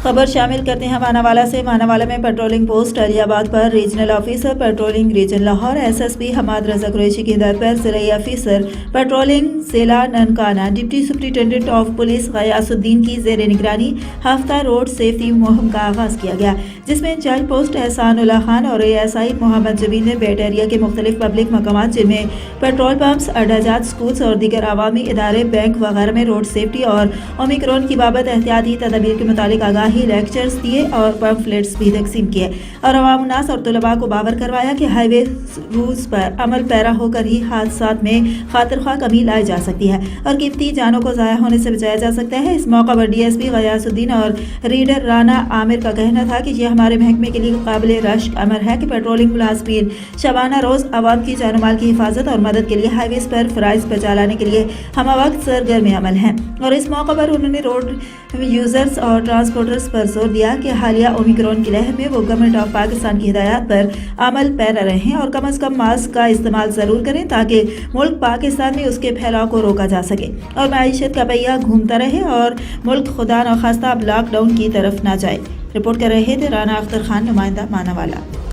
خبر شامل کرتے ہیں ماناوالا سے۔ ماناوالا میں پیٹرولنگ پوسٹ علی آباد پر regional officer patrolling region Lahore S S P Hammad Raza Qureshi کی ہدایت پر ضلعی آفیسر پیٹرولنگ ضلع Nankana deputy superintendent of police Ghias Uddin کی زیر نگرانی ہفتہ روڈ سیفٹی مہم کا آغاز کیا گیا، جس میں انچارج پوسٹ احسان اللہ خان اور اے ایس آئی محمد جبین نے بیٹ ایریا کے مختلف پبلک مقامات جن میں پیٹرول پمپس، اڈہ جات، اسکولز اور دیگر عوامی ادارے، بینک وغیرہ میں روڈ سیفٹی اور اومیکرون کی بابت احتیاطی تدابیر کے متعلق آگاہی لیکچرز دیے اور پمفلیٹس بھی تقسیم کیے اور عوام الناس اور طلباء کو باور کروایا کہ ہائی وے رولز پر عمل پیرا ہو کر ہی حادثات میں خاطر خواہ کمی لائی جا سکتی ہے اور قیمتی جانوں کو ضائع ہونے سے بچایا جا سکتا ہے۔ اس موقع پر ڈی ایس پی غیاث الدین اور ریڈر رانا عامر کا کہنا تھا کہ یہ ہمارے محکمے کے لیے قابل رشک امر ہے کہ پیٹرولنگ ملازمین شبانہ روز عوام کی جان و مال کی حفاظت اور مدد کے لیے ہائی ویز پر فرائض بجا لانے کے لیے ہمہ وقت سرگرم عمل ہیں، اور اس موقع پر انہوں نے روڈ یوزرز اور ٹرانسپورٹرز پر زور دیا کہ حالیہ اومیکرون کی لہر میں وہ گورنمنٹ آف پاکستان کی ہدایات پر عمل پیرا رہیں اور کم از کم ماسک کا استعمال ضرور کریں تاکہ ملک پاکستان میں اس کے پھیلاؤ کو روکا جا سکے اور معیشت کا پہیہ گھومتا رہے اور ملک خدا نخواستہ اب لاک ڈاؤن کی طرف نہ جائے۔ رپورٹ کر رہے تھے رانا اختر خان، نمائندہ ماناوالا۔